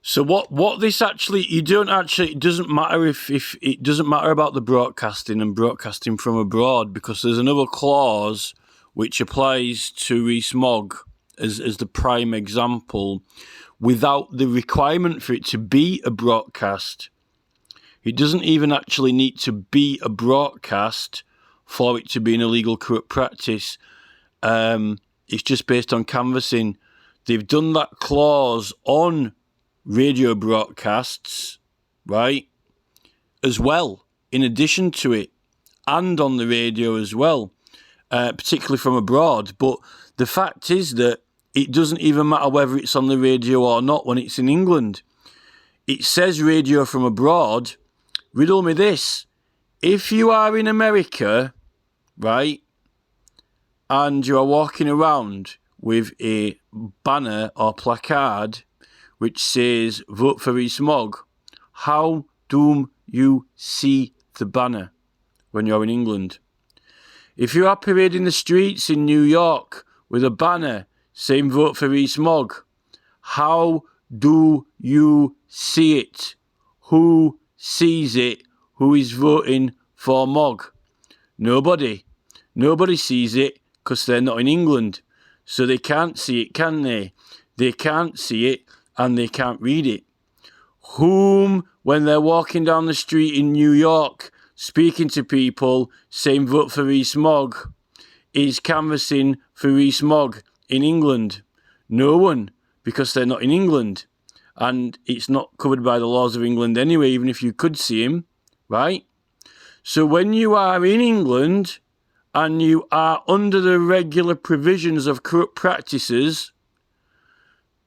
So what this actually, it doesn't matter if it doesn't matter about the broadcasting and broadcasting from abroad, because there's another clause which applies to Rees Mogg as the prime example, without the requirement for it to be a broadcast. It doesn't even actually need to be a broadcast for it to be an illegal corrupt practice. It's just based on canvassing. They've done that clause on radio broadcasts, right, as well, in addition to it, and on the radio as well, particularly from abroad. But the fact is that it doesn't even matter whether it's on the radio or not when it's in England. It says radio from abroad. Riddle me this. If you are in America, right, and you are walking around with a banner or placard which says, vote for Rees Mogg, how do you see the banner when you're in England? If you are parading the streets in New York with a banner saying, vote for Rees Mogg, how do you see it? Who sees it? Who is voting for Mogg? Nobody. Nobody sees it because they're not in England. So they can't see it, can they? They can't see it and they can't read it. Whom, when they're walking down the street in New York, speaking to people, saying vote for Rees Mogg, is canvassing for Rees Mogg in England? No one, because they're not in England. And it's not covered by the laws of England anyway, even if you could see him, right? So when you are in England and you are under the regular provisions of corrupt practices,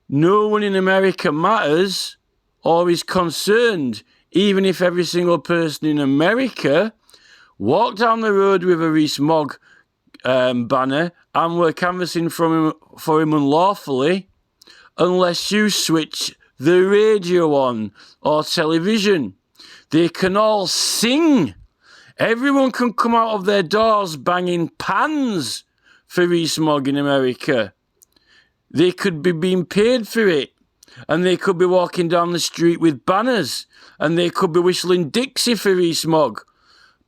no one in America matters or is concerned, even if every single person in America walked down the road with a Rees Mogg banner and were canvassing for him unlawfully, unless you switch the radio on or television. They can all sing. Everyone can come out of their doors banging pans for Rees Mogg in America. They could be being paid for it, and they could be walking down the street with banners, and they could be whistling Dixie for Rees Mogg.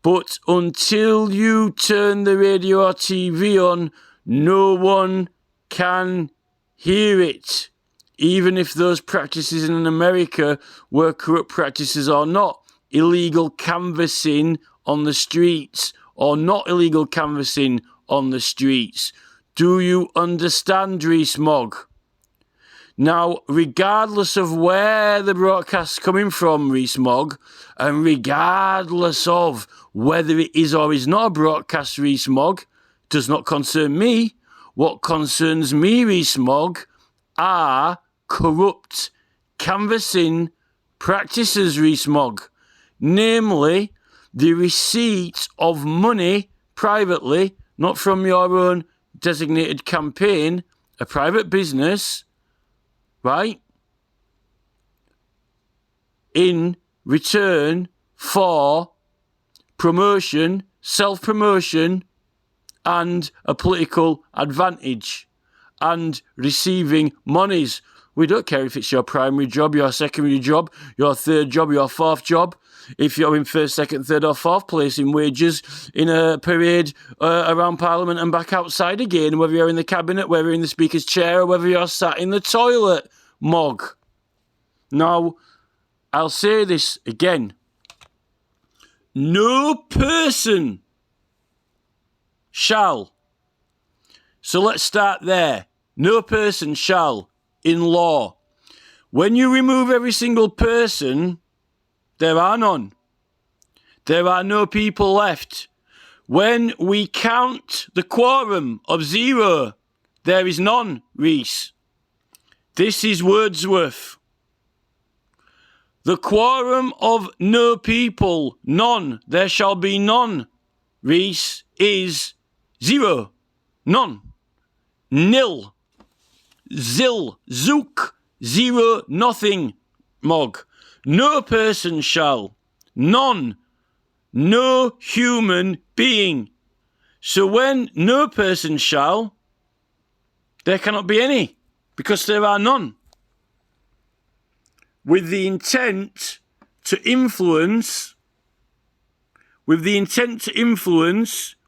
But until you turn the radio or TV on, no one can hear it, even if those practices in America were corrupt practices or not. Illegal canvassing on the streets or not illegal canvassing on the streets. Do you understand, Rees Mogg? Now, regardless of where the broadcast's coming from, Rees Mogg, and regardless of whether it is or is not a broadcast, Rees Mogg, does not concern me. What concerns me, Rees Mogg, are corrupt canvassing practices, Rees Mogg. Namely, the receipt of money privately, not from your own designated campaign, a private business, right, in return for promotion, self-promotion, and a political advantage, and receiving monies. We don't care if it's your primary job, your secondary job, your third job, your fourth job. If you're in first, second, third or fourth place in wages in a parade around Parliament and back outside again, whether you're in the cabinet, whether you're in the Speaker's chair or whether you're sat in the toilet, Mogg. Now, I'll say this again. No person shall. So let's start there. No person shall, in law. When you remove every single person, there are none. There are no people left. When we count the quorum of 0, there is none, Rees. This is Wordsworth. The quorum of no people, none, there shall be none, Rees, is 0. None. Nil. Zil. Zook. 0. Nothing, Mogg. No person shall. None. No human being. So when no person shall, there cannot be any, because there are none. with the intent to influence,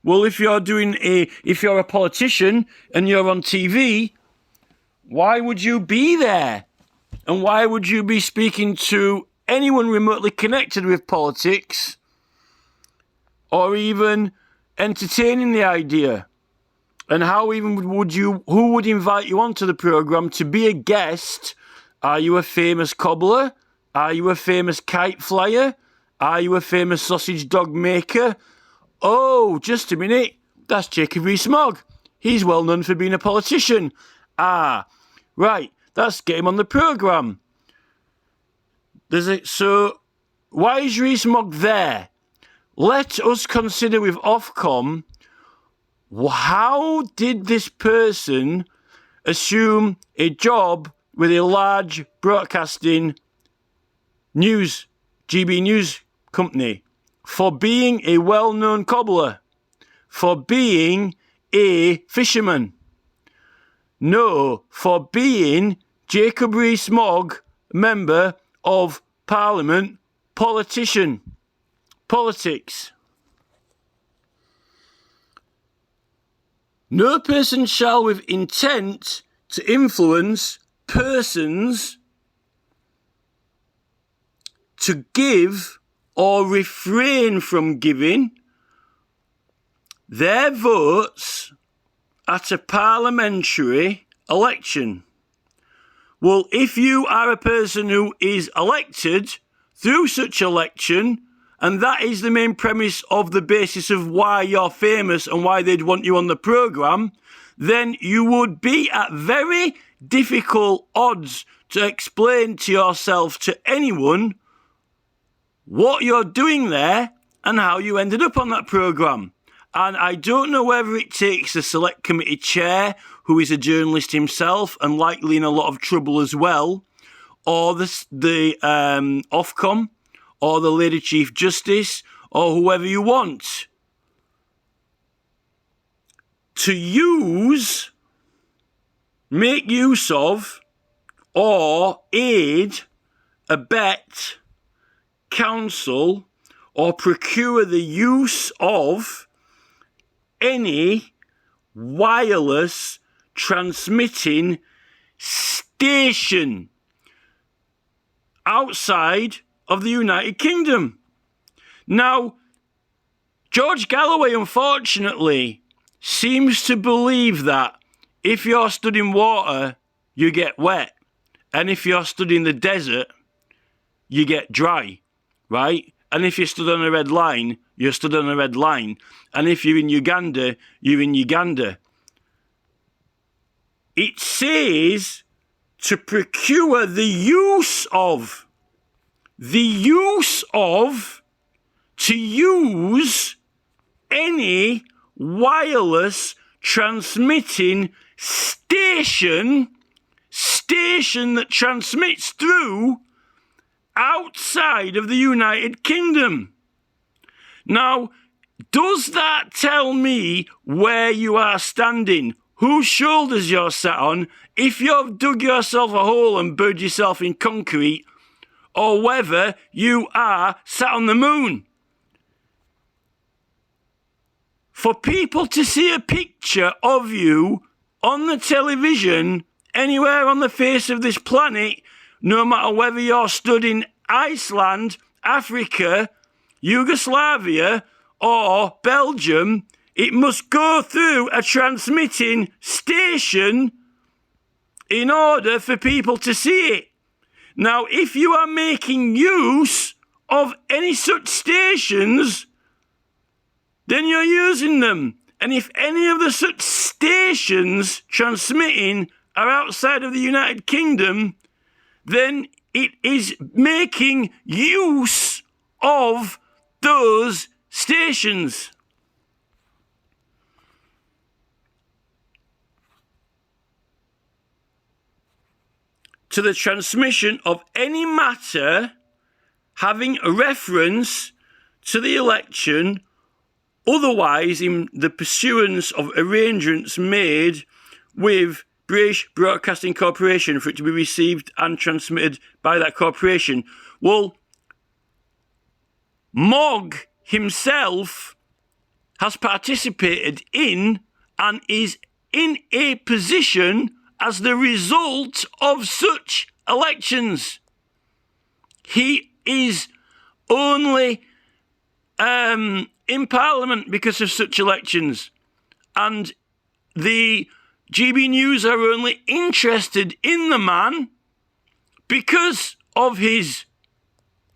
well, if you're a politician and you're on TV, why would you be there? And why would you be speaking to anyone remotely connected with politics or even entertaining the idea? And how even who would invite you onto the programme to be a guest? Are you a famous cobbler? Are you a famous kite flyer? Are you a famous sausage dog maker? Oh, just a minute. That's Jacob Rees Mogg. He's well known for being a politician. Ah, right. Let's get him on the programme. So, why is Rees Mogg there? Let us consider with Ofcom, how did this person assume a job with a large broadcasting news, GB News company, for being a well-known cobbler, for being a fisherman? No, for being Jacob Rees Mogg, Member of Parliament, politician, politics. No person shall with intent to influence persons to give or refrain from giving their votes at a parliamentary election. Well, if you are a person who is elected through such election, and that is the main premise of the basis of why you're famous and why they'd want you on the programme, then you would be at very difficult odds to explain to yourself, to anyone, what you're doing there and how you ended up on that programme. And I don't know whether it takes the select committee chair, who is a journalist himself and likely in a lot of trouble as well, or the Ofcom, or the Lady Chief Justice, or whoever you want, to make use of, or aid, abet, counsel, or procure the use of any wireless transmitting station outside of the United Kingdom. Now, George Galloway, unfortunately, seems to believe that if you're stood in water, you get wet. And if you're stood in the desert, you get dry, right? And if you're stood on a red line, you're stood on a red line. And if you're in Uganda, you're in Uganda. It says to procure the use of, to use any wireless transmitting station that transmits through outside of the United Kingdom. Now, does that tell me where you are standing? Whose shoulders you're sat on? If you've dug yourself a hole and buried yourself in concrete, or whether you are sat on the moon. For people to see a picture of you on the television anywhere on the face of this planet, no matter whether you're stood in Iceland, Africa, Yugoslavia, or Belgium, it must go through a transmitting station in order for people to see it. Now, if you are making use of any such stations, then you're using them. And if any of the such stations transmitting are outside of the United Kingdom, then it is making use of those stations. To the transmission of any matter having a reference to the election, otherwise in the pursuance of arrangements made with British Broadcasting Corporation for it to be received and transmitted by that corporation. Well, Mogg himself has participated in and is in a position as the result of such elections. He is only in Parliament because of such elections. And the GB News are only interested in the man because of his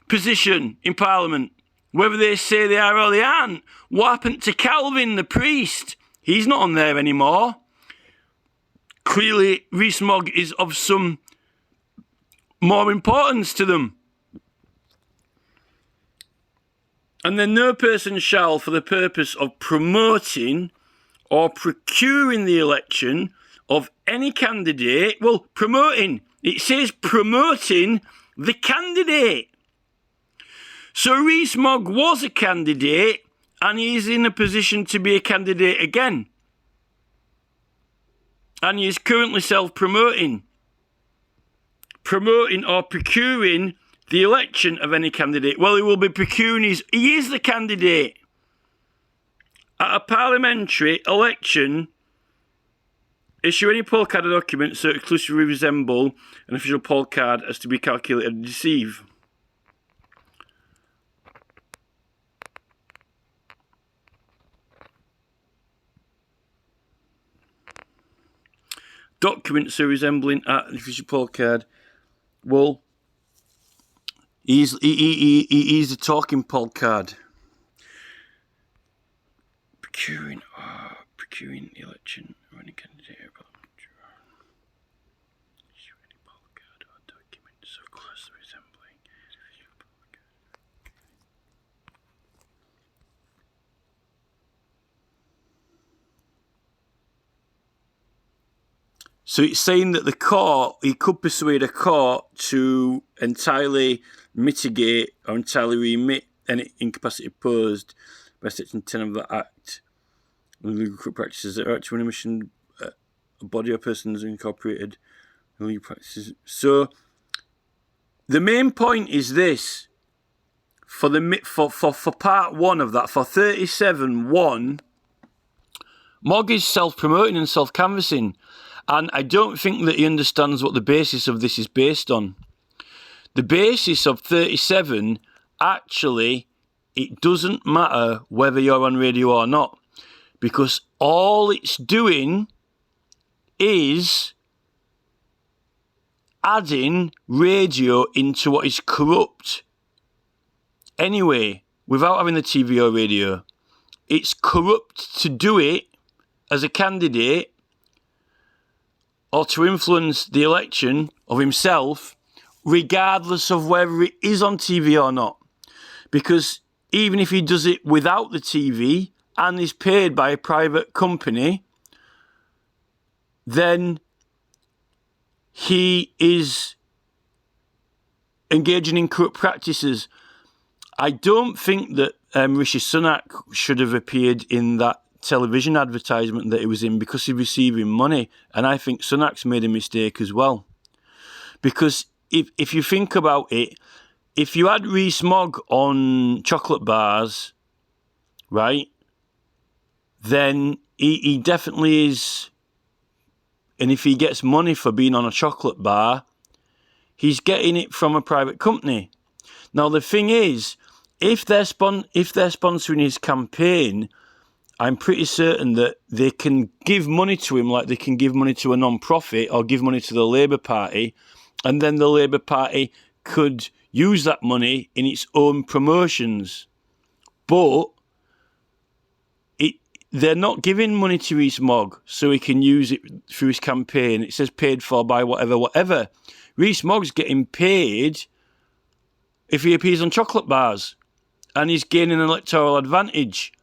position in Parliament. Whether they say they are or they aren't. What happened to Calvin, the priest? He's not on there anymore. Clearly, Rees Mogg is of some more importance to them. And then no person shall, for the purpose of promoting or procuring the election of any candidate, well, promoting, it says promoting the candidate. So Rees Mogg was a candidate and he's in a position to be a candidate again. And he is currently self-promoting. Promoting or procuring the election of any candidate. Well, he will be procuring he is the candidate. At a parliamentary election, issue any poll card or document so exclusively resemble an official poll card as to be calculated to deceive. Documents so resembling an official poll card. Well, he's the talking poll card. Procuring the election of any candidate or issue any poll card or document so closely resembling an official poll card. So it's saying that the court, he could persuade a court to entirely mitigate or entirely remit any incapacity posed by Section 10 of the Act on legal corrupt practices that are actually an emission, a body or person is incorporated in legal practices. So the main point is this: for part one of that, for 37.1, Mogg is self-promoting and self-canvassing. And I don't think that he understands what the basis of this is based on. The basis of 37, actually, it doesn't matter whether you're on radio or not. Because all it's doing is adding radio into what is corrupt. Anyway, without having the TV or radio. It's corrupt to do it as a candidate or to influence the election of himself, regardless of whether it is on TV or not. Because even if he does it without the TV and is paid by a private company, then he is engaging in corrupt practices. I don't think that Rishi Sunak should have appeared in that television advertisement that he was in because he's receiving money. And I think Sunak's made a mistake as well. Because if you think about it, if you had Rees Mogg on chocolate bars, right, then he definitely is. And if he gets money for being on a chocolate bar, he's getting it from a private company. Now, the thing is, if they're sponsoring his campaign, I'm pretty certain that they can give money to him like they can give money to a non-profit or give money to the Labour Party, and then the Labour Party could use that money in its own promotions. But they're not giving money to Rees Mogg so he can use it through his campaign. It says paid for by whatever. Rees Mogg's getting paid if he appears on chocolate bars, and he's gaining an electoral advantage.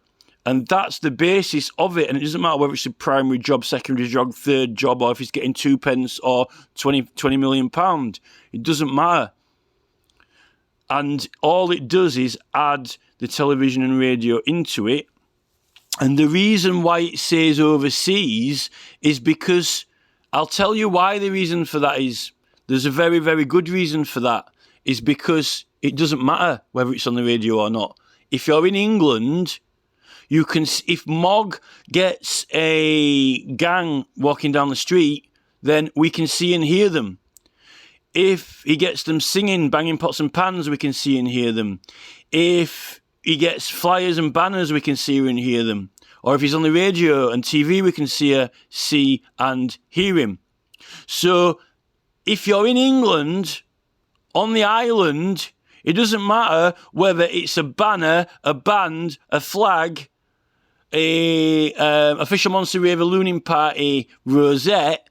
And that's the basis of it. And it doesn't matter whether it's a primary job, secondary job, third job, or if he's getting 2 pence or 20 million pounds. It doesn't matter. And all it does is add the television and radio into it. And the reason why it says overseas is because I'll tell you why the reason for that is. There's a very, very good reason for that. Is because it doesn't matter whether it's on the radio or not. If you're in England, you can. If Mogg gets a gang walking down the street, then we can see and hear them. If he gets them singing, banging pots and pans, we can see and hear them. If he gets flyers and banners, we can see and hear them. Or if he's on the radio and TV, we can see and hear him. So if you're in England, on the island, it doesn't matter whether it's a banner, a band, a flag, a official Monster Rave Looning Party rosette,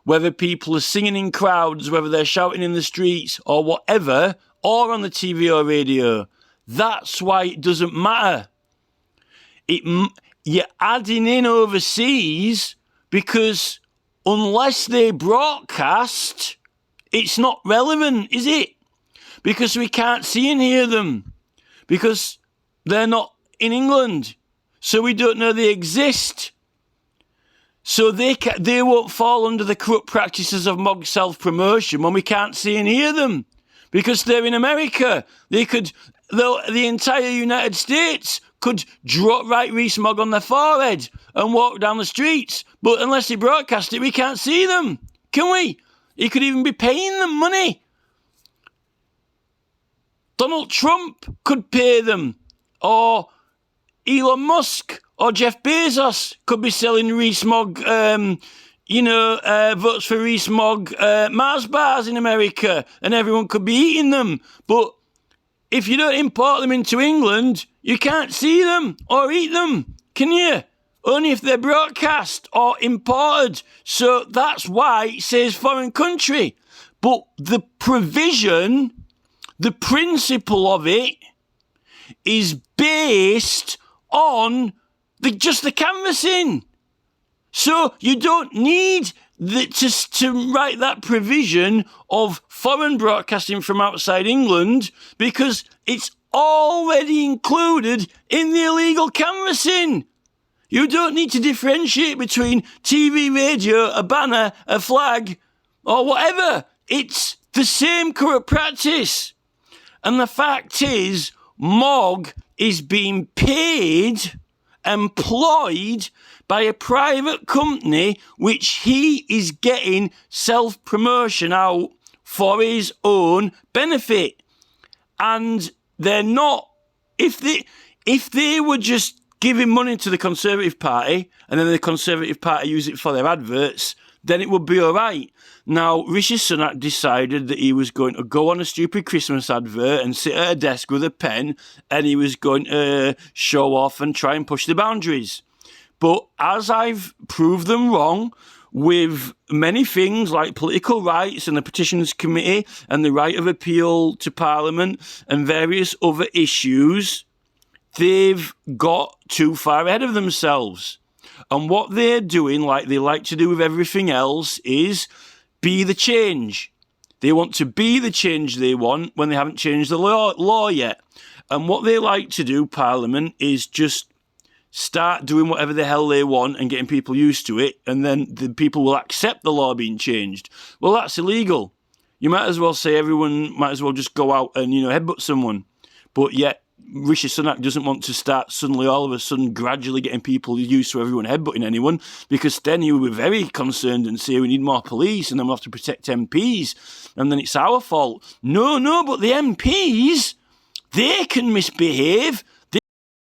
whether people are singing in crowds, whether they're shouting in the streets or whatever, or on the TV or radio. That's why it doesn't matter. You're adding in overseas because unless they broadcast, it's not relevant, is it? Because we can't see and hear them. Because they're not in England. So we don't know they exist. So they won't fall under the corrupt practices of Mogg self-promotion when we can't see and hear them. Because they're in America. The entire United States could write Rees Mogg on their forehead and walk down the streets. But unless they broadcast it, we can't see them. Can we? He could even be paying them money. Donald Trump could pay them. Or Elon Musk or Jeff Bezos could be selling Rees Mogg, votes for Rees Mogg Mars bars in America, and everyone could be eating them. But if you don't import them into England, you can't see them or eat them, can you? Only if they're broadcast or imported. So that's why it says foreign country. But the provision, the principle of it, is based on just the canvassing. So you don't need to write that provision of foreign broadcasting from outside England because it's already included in the illegal canvassing. You don't need to differentiate between TV, radio, a banner, a flag, or whatever. It's the same corrupt practice. And the fact is, Mogg is being paid, employed by a private company which he is getting self-promotion out for his own benefit. And they're not, if they were just giving money to the Conservative Party and then the Conservative Party use it for their adverts, then it would be all right. Now, Rishi Sunak decided that he was going to go on a stupid Christmas advert and sit at a desk with a pen and he was going to show off and try and push the boundaries. But as I've proved them wrong with many things like political rights and the Petitions Committee and the right of appeal to Parliament and various other issues, they've got too far ahead of themselves. And what they're doing, like they like to do with everything else, is be the change. They want to be the change they want when they haven't changed the law yet. And what they like to do, Parliament, is just start doing whatever the hell they want and getting people used to it, and then the people will accept the law being changed. Well, that's illegal. You might as well say everyone might as well just go out and, headbutt someone. But yet, Rishi Sunak doesn't want to start suddenly, all of a sudden, gradually getting people used to everyone headbutting anyone, because then he will be very concerned and say we need more police and then we'll have to protect MPs and then it's our fault. No, but the MPs, they can misbehave